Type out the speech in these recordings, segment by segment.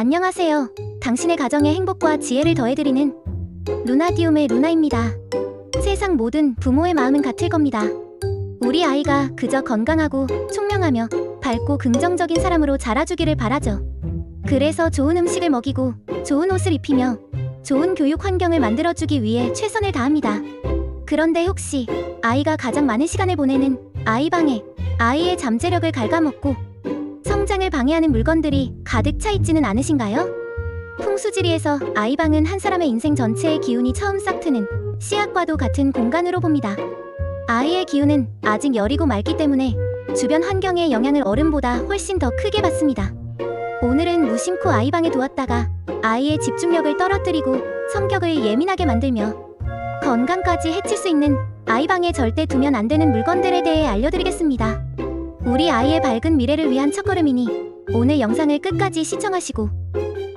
안녕하세요. 당신의 가정에 행복과 지혜를 더해드리는 루나디움의 루나입니다. 세상 모든 부모의 마음은 같을 겁니다. 우리 아이가 그저 건강하고 총명하며 밝고 긍정적인 사람으로 자라주기를 바라죠. 그래서 좋은 음식을 먹이고 좋은 옷을 입히며 좋은 교육 환경을 만들어주기 위해 최선을 다합니다. 그런데 혹시 아이가 가장 많은 시간을 보내는 아이방에 아이의 잠재력을 갉아먹고 성장을 방해하는 물건들이 가득 차 있지는 않으신가요? 풍수지리에서 아이방은 한 사람의 인생 전체의 기운이 처음 싹트는 씨앗과도 같은 공간으로 봅니다. 아이의 기운은 아직 여리고 맑기 때문에 주변 환경의 영향을 어른보다 훨씬 더 크게 받습니다. 오늘은 무심코 아이방에 두었다가 아이의 집중력을 떨어뜨리고 성격을 예민하게 만들며 건강까지 해칠 수 있는 아이방에 절대 두면 안 되는 물건들에 대해 알려드리겠습니다. 우리 아이의 밝은 미래를 위한 첫걸음이니 오늘 영상을 끝까지 시청하시고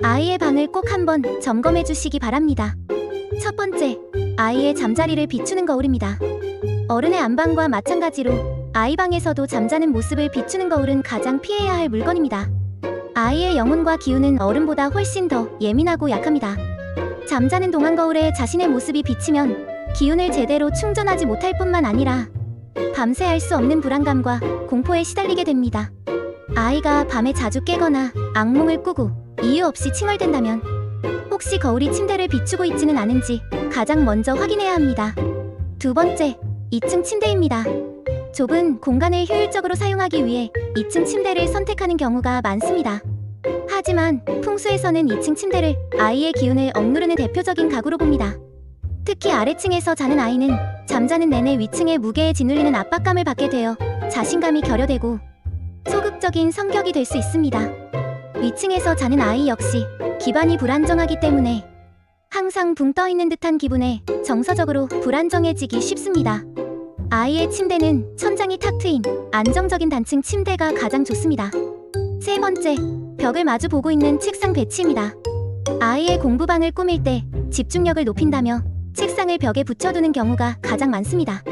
아이의 방을 꼭 한번 점검해 주시기 바랍니다. 첫 번째, 아이의 잠자리를 비추는 거울입니다. 어른의 안방과 마찬가지로 아이방에서도 잠자는 모습을 비추는 거울은 가장 피해야 할 물건입니다. 아이의 영혼과 기운은 어른보다 훨씬 더 예민하고 약합니다. 잠자는 동안 거울에 자신의 모습이 비치면 기운을 제대로 충전하지 못할 뿐만 아니라 밤새 알 수 없는 불안감과 공포에 시달리게 됩니다. 아이가 밤에 자주 깨거나 악몽을 꾸고 이유 없이 칭얼댄다면 혹시 거울이 침대를 비추고 있지는 않은지 가장 먼저 확인해야 합니다. 두 번째, 2층 침대입니다. 좁은 공간을 효율적으로 사용하기 위해 2층 침대를 선택하는 경우가 많습니다. 하지만 풍수에서는 2층 침대를 아이의 기운을 억누르는 대표적인 가구로 봅니다. 특히 아래층에서 자는 아이는 잠자는 내내 위층의 무게에 짓눌리는 압박감을 받게 되어 자신감이 결여되고 소극적인 성격이 될 수 있습니다. 위층에서 자는 아이 역시 기반이 불안정하기 때문에 항상 붕 떠 있는 듯한 기분에 정서적으로 불안정해지기 쉽습니다. 아이의 침대는 천장이 탁 트인 안정적인 단층 침대가 가장 좋습니다. 세 번째, 벽을 마주 보고 있는 책상 배치입니다. 아이의 공부방을 꾸밀 때 집중력을 높인다며 책상을 벽에 붙여두는 경우가 가장 많습니다.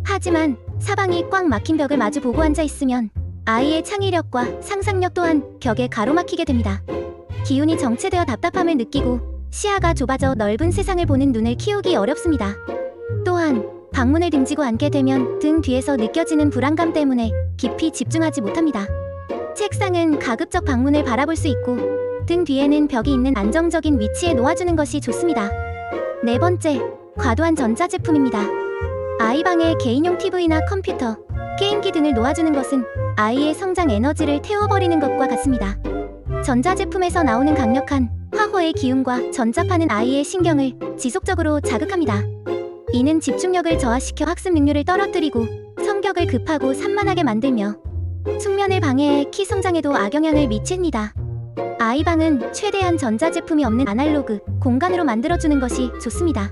하지만 사방이 꽉 막힌 벽을 마주 보고 앉아 있으면 아이의 창의력과 상상력 또한 벽에 가로막히게 됩니다. 기운이 정체되어 답답함을 느끼고 시야가 좁아져 넓은 세상을 보는 눈을 키우기 어렵습니다. 또한 방문을 등지고 앉게 되면 등 뒤에서 느껴지는 불안감 때문에 깊이 집중하지 못합니다. 책상은 가급적 방문을 바라볼 수 있고 등 뒤에는 벽이 있는 안정적인 위치에 놓아주는 것이 좋습니다. 네 번째, 과도한 전자제품입니다. 아이방에 개인용 TV나 컴퓨터, 게임기 등을 놓아주는 것은 아이의 성장 에너지를 태워버리는 것과 같습니다. 전자제품에서 나오는 강력한 화호의 기운과 전자파는 아이의 신경을 지속적으로 자극합니다. 이는 집중력을 저하시켜 학습 능률을 떨어뜨리고 성격을 급하고 산만하게 만들며 숙면을 방해해 키 성장에도 악영향을 미칩니다. 아이방은 최대한 전자제품이 없는 아날로그 공간으로 만들어주는 것이 좋습니다.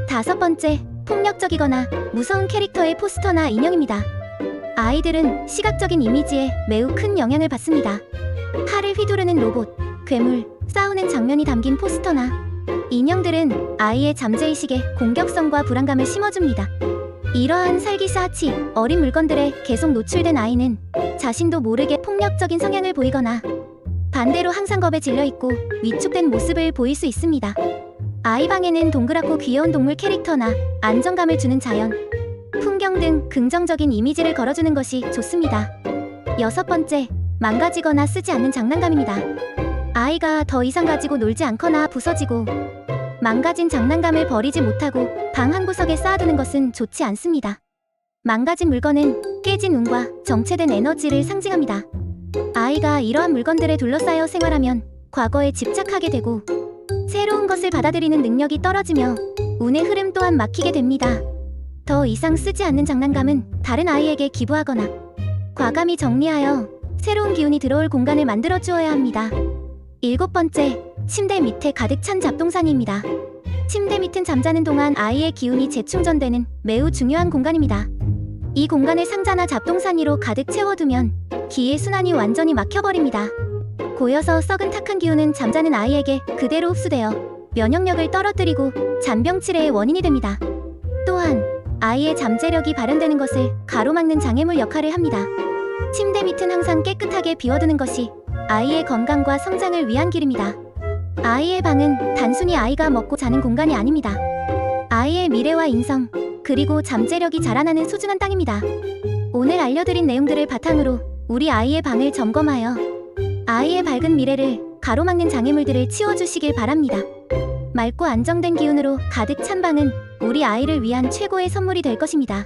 다섯 번째, 폭력적이거나 무서운 캐릭터의 포스터나 인형입니다. 아이들은 시각적인 이미지에 매우 큰 영향을 받습니다. 팔을 휘두르는 로봇, 괴물, 싸우는 장면이 담긴 포스터나 인형들은 아이의 잠재의식에 공격성과 불안감을 심어줍니다. 이러한 살기사치, 어린 물건들에 계속 노출된 아이는 자신도 모르게 폭력적인 성향을 보이거나 반대로 항상 겁에 질려있고 위축된 모습을 보일 수 있습니다. 아이방에는 동그랗고 귀여운 동물 캐릭터나 안정감을 주는 자연, 풍경 등 긍정적인 이미지를 걸어주는 것이 좋습니다. 여섯 번째, 망가지거나 쓰지 않는 장난감입니다. 아이가 더 이상 가지고 놀지 않거나 부서지고 망가진 장난감을 버리지 못하고 방 한 구석에 쌓아두는 것은 좋지 않습니다. 망가진 물건은 깨진 운과 정체된 에너지를 상징합니다. 아이가 이러한 물건들에 둘러싸여 생활하면 과거에 집착하게 되고 새로운 것을 받아들이는 능력이 떨어지며 운의 흐름 또한 막히게 됩니다. 더 이상 쓰지 않는 장난감은 다른 아이에게 기부하거나 과감히 정리하여 새로운 기운이 들어올 공간을 만들어 주어야 합니다. 일곱 번째, 침대 밑에 가득 찬 잡동사니입니다. 침대 밑은 잠자는 동안 아이의 기운이 재충전되는 매우 중요한 공간입니다. 이 공간을 상자나 잡동사니로 가득 채워두면 기의 순환이 완전히 막혀버립니다. 고여서 썩은 탁한 기운은 잠자는 아이에게 그대로 흡수되어 면역력을 떨어뜨리고 잔병치레의 원인이 됩니다. 또한 아이의 잠재력이 발현되는 것을 가로막는 장애물 역할을 합니다. 침대 밑은 항상 깨끗하게 비워두는 것이 아이의 건강과 성장을 위한 길입니다. 아이의 방은 단순히 아이가 먹고 자는 공간이 아닙니다. 아이의 미래와 인성, 그리고 잠재력이 자라나는 소중한 땅입니다. 오늘 알려드린 내용들을 바탕으로 우리 아이의 방을 점검하여 아이의 밝은 미래를 가로막는 장애물들을 치워주시길 바랍니다. 맑고 안정된 기운으로 가득 찬 방은 우리 아이를 위한 최고의 선물이 될 것입니다.